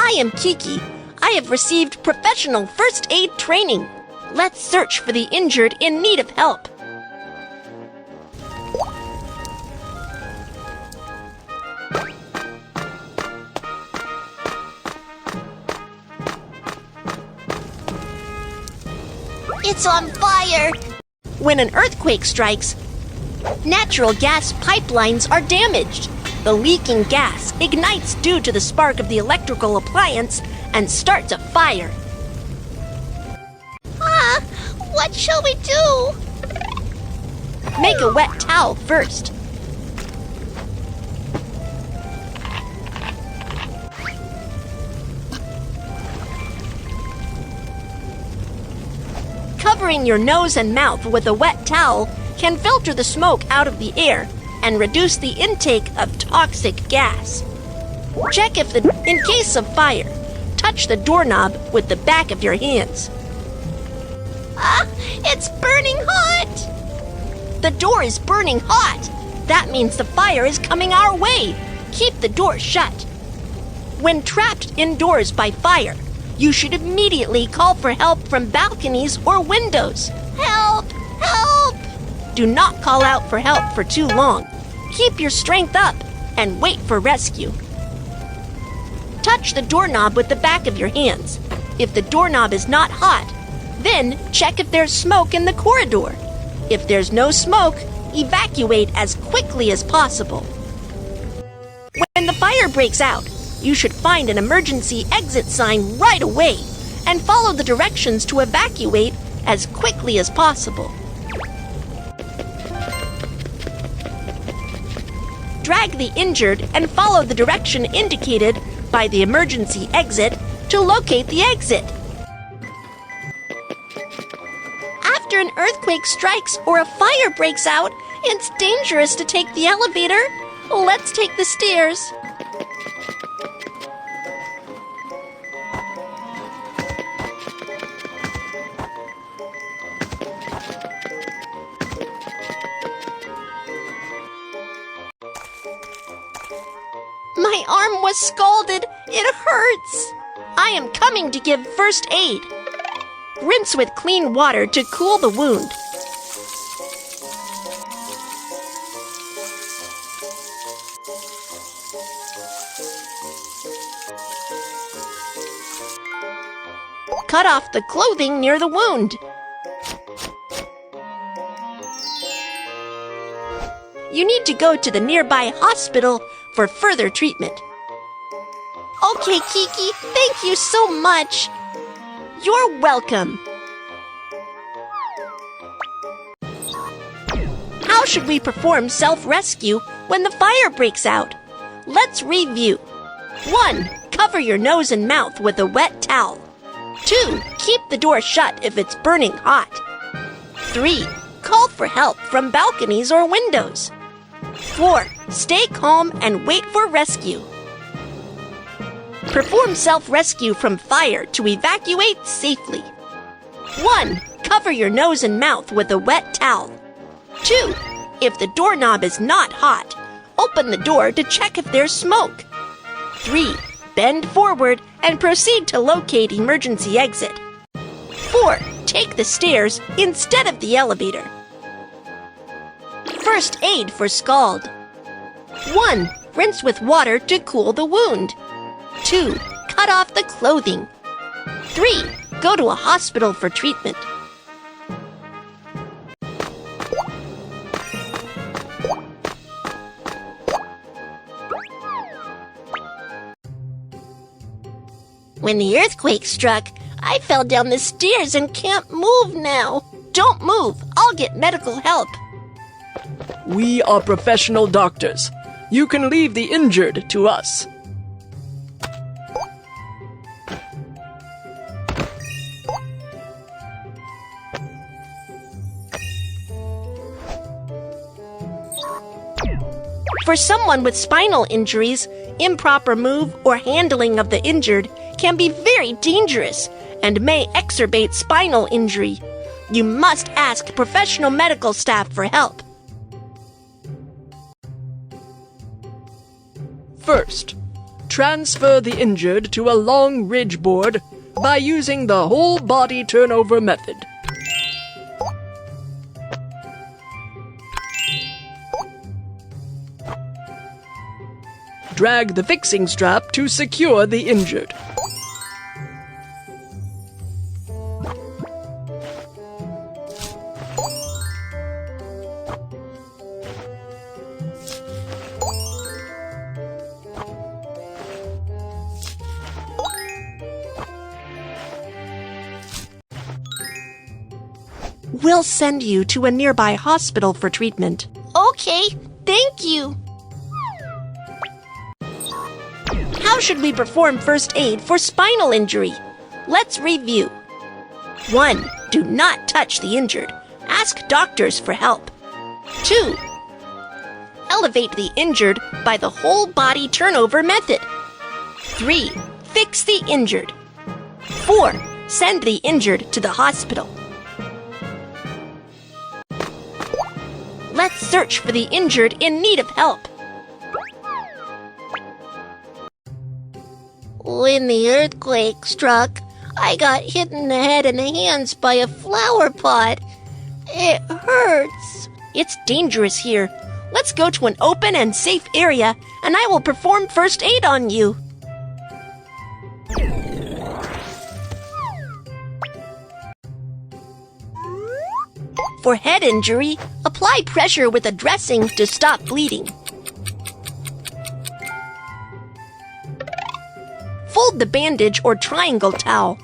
I am Kiki. I have received professional first aid training. Let's search for the injured in need of help. It's on fire! When an earthquake strikes, natural gas pipelines are damaged. The leaking gas ignites due to the spark of the electrical appliance and starts a fire. What shall we do? Make a wet towel first. Covering your nose and mouth with a wet towel can filter the smoke out of the air and reduce the intake of toxic gas. Check if in case of fire, touch the doorknob with the back of your hands. It's burning hot! The door is burning hot. That means the fire is coming our way. Keep the door shut. When trapped indoors by fire, you should immediately call for help from balconies or windows. Help! Help! Do not call out for help for too long. Keep your strength up and wait for rescue. Touch the doorknob with the back of your hands. If the doorknob is not hot, then check if there's smoke in the corridor. If there's no smoke, evacuate as quickly as possible. When the fire breaks out, you should find an emergency exit sign right away and follow the directions to evacuate as quickly as possible. Drag the injured and follow the direction indicated by the emergency exit to locate the exit. After an earthquake strikes or a fire breaks out, it's dangerous to take the elevator. Let's take the stairs. My arm was scalded. It hurts. I am coming to give first aid. Rinse with clean water to cool the wound. Cut off the clothing near the wound. You need to go to the nearby hospital for further treatment. Okay, Kiki, thank you so much. You're welcome. How should we perform self-rescue when the fire breaks out? Let's review. 1. Cover your nose and mouth with a wet towel. 2. Keep the door shut if it's burning hot. 3. Call for help from balconies or windows. 4. Stay calm and wait for rescue. Perform self-rescue from fire to evacuate safely. 1. Cover your nose and mouth with a wet towel. 2. If the doorknob is not hot, open the door to check if there's smoke. 3. Bend forward and proceed to locate emergency exit. 4. Take the stairs instead of the elevator. First aid for scald. 1. Rinse with water to cool the wound. 2. Cut off the clothing. 3. Go to a hospital for treatment. When the earthquake struck, I fell down the stairs and can't move now. Don't move. I'll get medical help. We are professional doctors. You can leave the injured to us. For someone with spinal injuries, improper move or handling of the injured can be very dangerous and may exacerbate spinal injury. You must ask professional medical staff for help. First, transfer the injured to a long ridge board by using the whole body turnover method. Drag the fixing strap to secure the injured. We'll send you to a nearby hospital for treatment. Okay, thank you. How should we perform first aid for spinal injury? Let's review. 1. Do not touch the injured. Ask doctors for help. 2. Elevate the injured by the whole body turnover method. 3. Fix the injured. 4. Send the injured to the hospital. Let's search for the injured in need of help. When the earthquake struck, I got hit in the head and the hands by a flower pot. It hurts. It's dangerous here. Let's go to an open and safe area, and I will perform first aid on you. For head injury, apply pressure with a dressing to stop bleeding. Fold the bandage or triangle towel.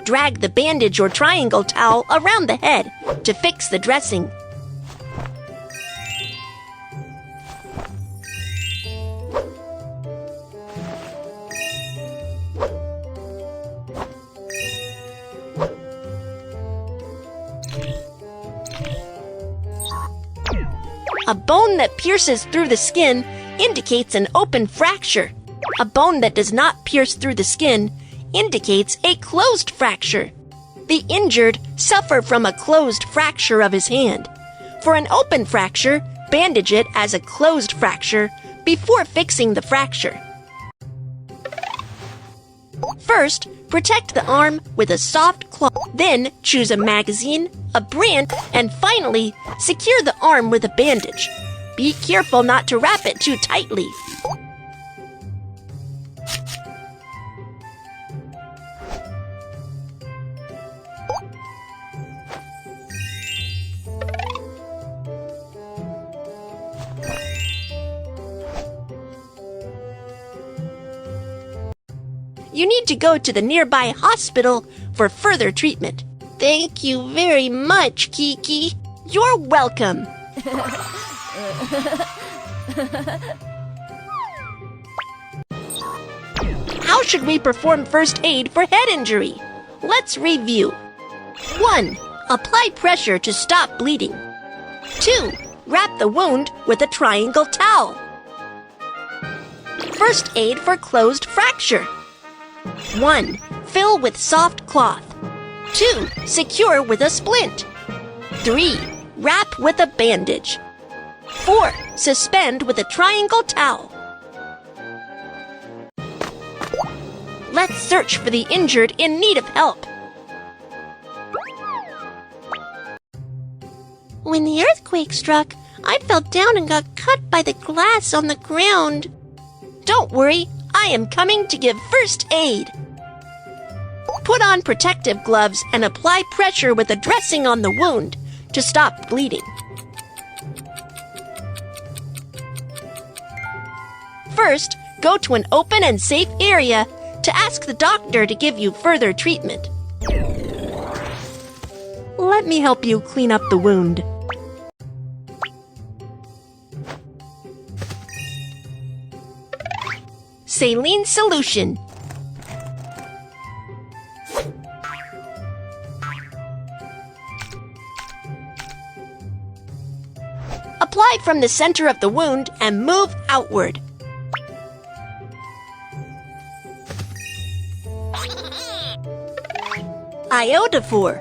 Drag the bandage or triangle towel around the head to fix the dressing. A bone that pierces through the skin indicates an open fracture. A bone that does not pierce through the skin indicates a closed fracture. The injured suffer from a closed fracture of his hand. For an open fracture, bandage it as a closed fracture before fixing the fracture. First, protect the arm with a soft cloth. Then, choose a magazine, a brand, and finally, secure the arm with a bandage. Be careful not to wrap it too tightly. You need to go to the nearby hospital for further treatment. Thank you very much, Kiki. You're welcome. How should we perform first aid for head injury? Let's review. 1. Apply pressure to stop bleeding. 2. Wrap the wound with a triangle towel. First aid for closed fracture. 1. Fill with soft cloth. 2. Secure with a splint. 3. Wrap with a bandage. 4. Suspend with a triangle towel. Let's search for the injured in need of help. When the earthquake struck, I fell down and got cut by the glass on the ground. Don't worry, I am coming to give first aid. Put on protective gloves and apply pressure with a dressing on the wound to stop bleeding. First, go to an open and safe area to ask the doctor to give you further treatment. Let me help you clean up the wound. Saline solution. Apply from the center of the wound and move outward. Iodophor.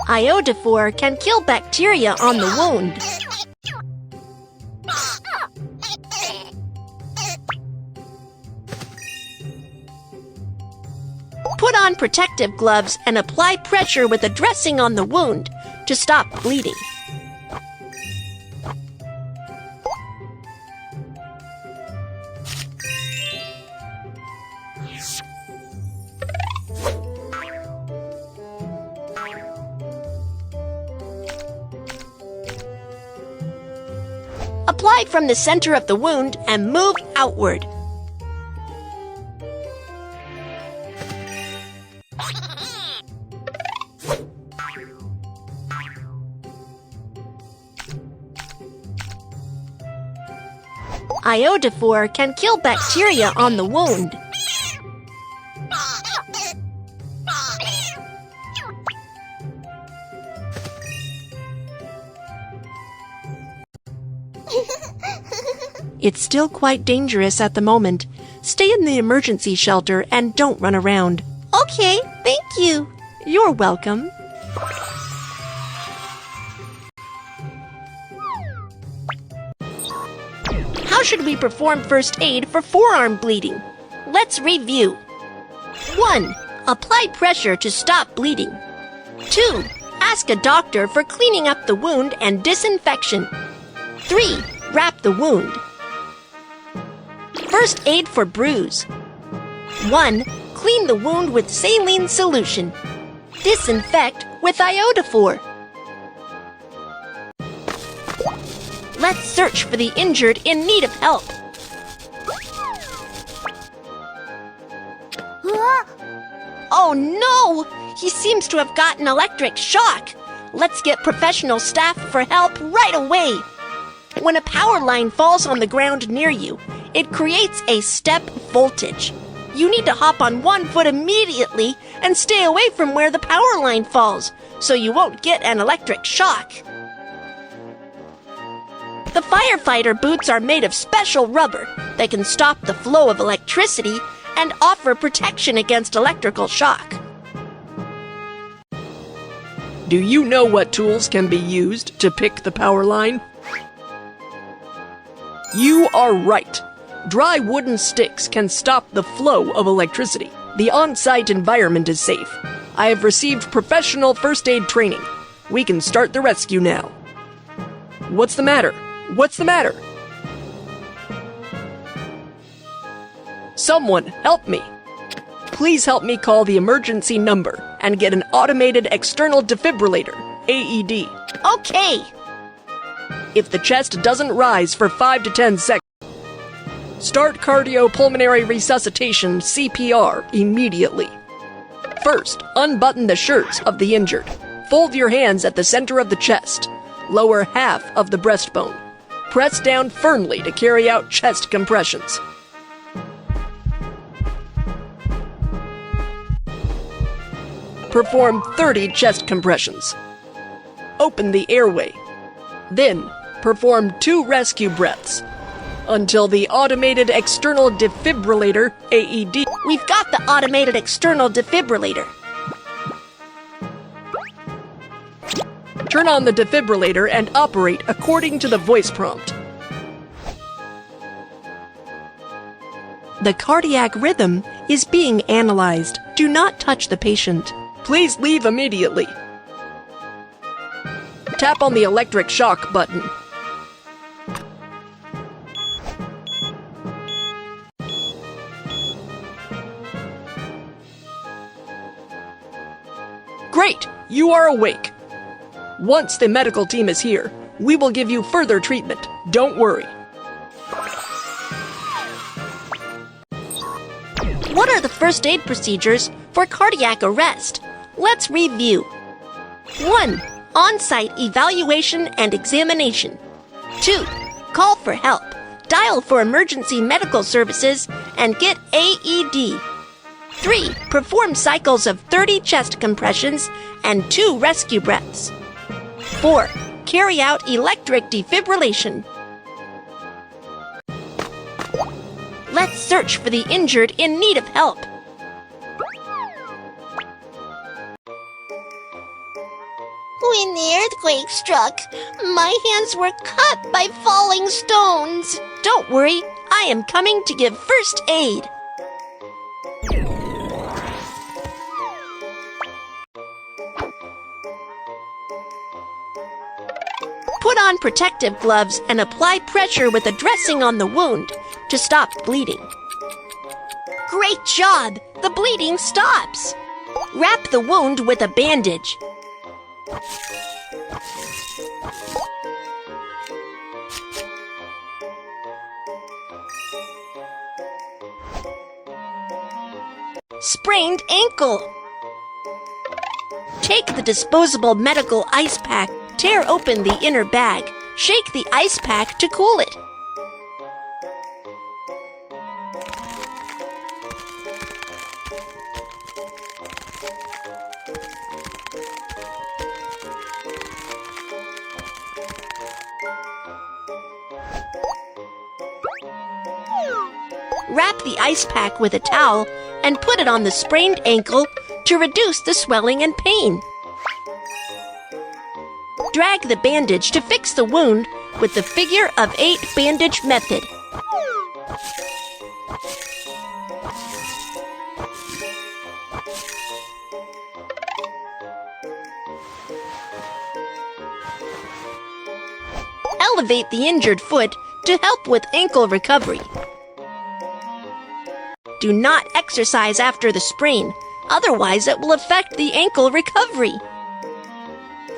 Iodophor can kill bacteria on the wound. Put on protective gloves and apply pressure with a dressing on the wound to stop bleeding. Apply from the center of the wound and move outward. Iodophor can kill bacteria on the wound. It's still quite dangerous at the moment. Stay in the emergency shelter and don't run around. Okay, thank you. You're welcome. How should we perform first aid for forearm bleeding? Let's review. 1. Apply pressure to stop bleeding. 2. Ask a doctor for cleaning up the wound and disinfection. 3. Wrap the wound. First aid for bruise. 1. Clean the wound with saline solution. Disinfect with iodophor. Let's search for the injured in need of help. Oh no! He seems to have gotten electric shock. Let's get professional staff for help right away. When a power line falls on the ground near you, it creates a step voltage. You need to hop on one foot immediately and stay away from where the power line falls, so you won't get an electric shock. The firefighter boots are made of special rubber that can stop the flow of electricity and offer protection against electrical shock. Do you know what tools can be used to pick the power line? You are right. Dry wooden sticks can stop the flow of electricity. The on-site environment is safe. I have received professional first aid training. We can start the rescue now. What's the matter? What's the matter? Someone help me. Please help me call the emergency number and get an automated external defibrillator, AED. Okay. If the chest doesn't rise for 5 to 10 seconds, start cardiopulmonary resuscitation, CPR, immediately. First, unbutton the shirts of the injured. Fold your hands at the center of the chest. Lower half of the breastbone. Press down firmly to carry out chest compressions. Perform 30 chest compressions. Open the airway. Then, perform 2 rescue breaths until the automated external defibrillator, AED. We've got the automated external defibrillator. Turn on the defibrillator and operate according to the voice prompt. The cardiac rhythm is being analyzed. Do not touch the patient. Please leave immediately. Tap on the electric shock button. Great! You are awake. Once the medical team is here, we will give you further treatment. Don't worry. What are the first aid procedures for cardiac arrest? Let's review. 1. On-site evaluation and examination. 2. Call for help. Dial for emergency medical services and get AED. 3. Perform cycles of 30 chest compressions and 2 rescue breaths. 4. Carry out electric defibrillation. Let's search for the injured in need of help. When the earthquake struck, my hands were cut by falling stones. Don't worry, I am coming to give first aid. Put on protective gloves and apply pressure with a dressing on the wound to stop bleeding. Great job! The bleeding stops. Wrap the wound with a bandage. Sprained ankle. Take the disposable medical ice pack, tear open the inner bag, shake the ice pack to cool it. Wrap the ice pack with a towel and put it on the sprained ankle to reduce the swelling and pain. Drag the bandage to fix the wound with the figure of 8 bandage method. Elevate the injured foot to help with ankle recovery. Do not exercise after the sprain, otherwise it will affect the ankle recovery.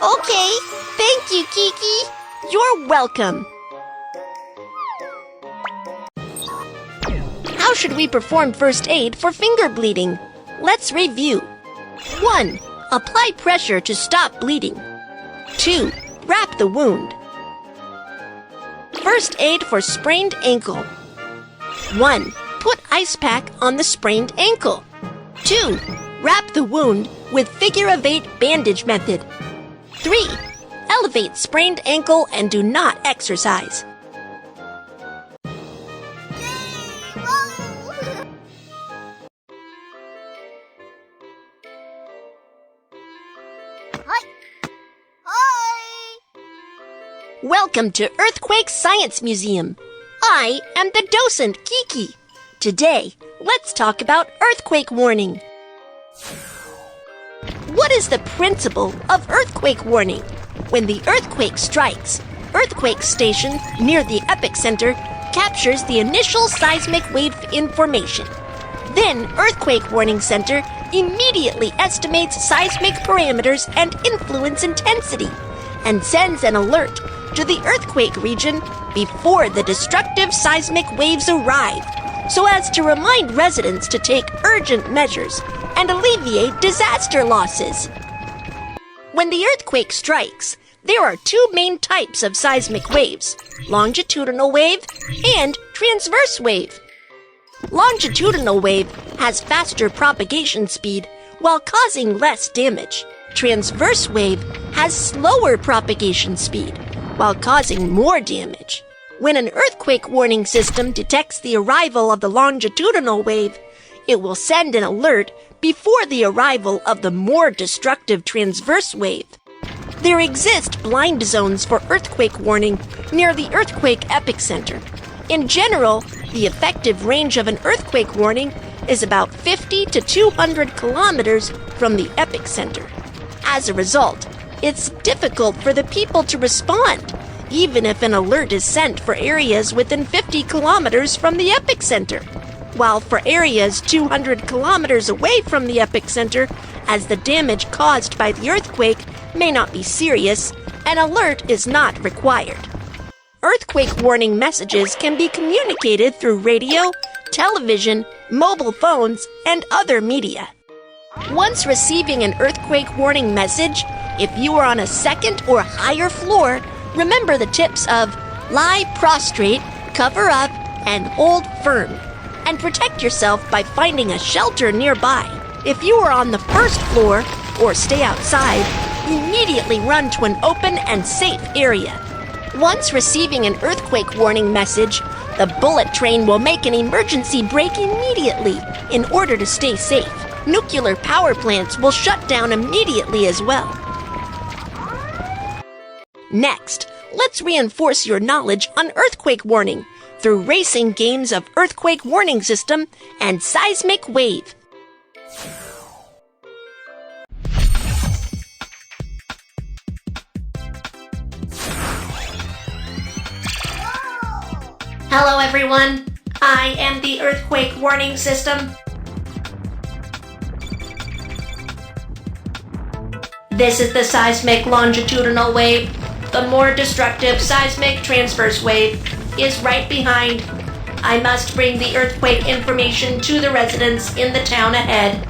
Okay, thank you, Kiki. You're welcome. How should we perform first aid for finger bleeding? Let's review. 1. Apply pressure to stop bleeding. 2. Wrap the wound. First aid for sprained ankle. 1. Put ice pack on the sprained ankle. 2. Wrap the wound with figure of 8 bandage method. 3. Elevate sprained ankle and do not exercise. Welcome to Earthquake Science Museum. I am the docent, Kiki. Today, let's talk about earthquake warning. What is the principle of earthquake warning? When the earthquake strikes, earthquake station near the epicenter captures the initial seismic wave information. Then earthquake warning center immediately estimates seismic parameters and influence intensity and sends an alert to the earthquake region before the destructive seismic waves arrive, so as to remind residents to take urgent measures and alleviate disaster losses. When the earthquake strikes, there are 2 main types of seismic waves: longitudinal wave and transverse wave. Longitudinal wave has faster propagation speed while causing less damage. Transverse wave has slower propagation speed while causing more damage. When an earthquake warning system detects the arrival of the longitudinal wave, it will send an alert before the arrival of the more destructive transverse wave. There exist blind zones for earthquake warning near the earthquake epicenter. In general, the effective range of an earthquake warning is about 50 to 200 kilometers from the epicenter. As a result, it's difficult for the people to respond, even if an alert is sent for areas within 50 kilometers from the epicenter. While for areas 200 kilometers away from the epicenter, as the damage caused by the earthquake may not be serious, an alert is not required. Earthquake warning messages can be communicated through radio, television, mobile phones, and other media. Once receiving an earthquake warning message, if you are on a 2nd or higher floor, remember the tips of lie prostrate, cover up, and hold firm, and protect yourself by finding a shelter nearby. If you are on the 1st floor or stay outside, immediately run to an open and safe area. Once receiving an earthquake warning message, the bullet train will make an emergency brake immediately in order to stay safe. Nuclear power plants will shut down immediately as well. Next, let's reinforce your knowledge on earthquake warning through racing games of earthquake warning system and seismic wave. Hello, everyone. I am the earthquake warning system. This is the seismic longitudinal wave. The more destructive seismic transverse wave is right behind. I must bring the earthquake information to the residents in the town ahead.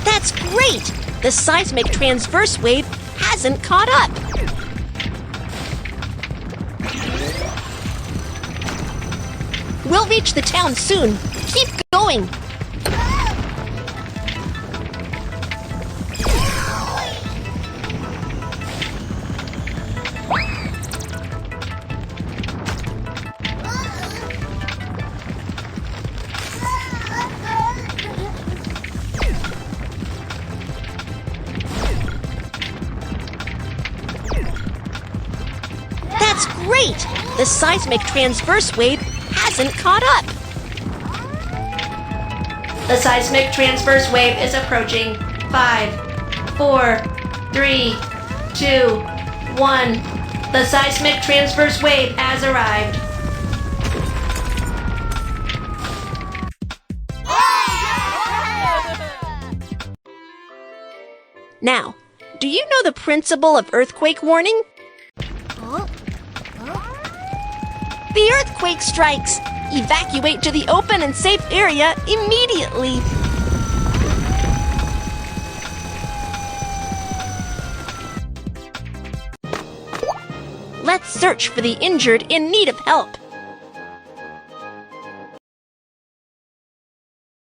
That's great! The seismic transverse wave hasn't caught up. We'll reach the town soon. Keep going. That's great! The seismic transverse wave hasn't caught up. The seismic transverse wave is approaching. 5, 4, 3, 2, 1. The seismic transverse wave has arrived. Now, do you know the principle of earthquake warning? The earthquake strikes! Evacuate to the open and safe area immediately! Let's search for the injured in need of help.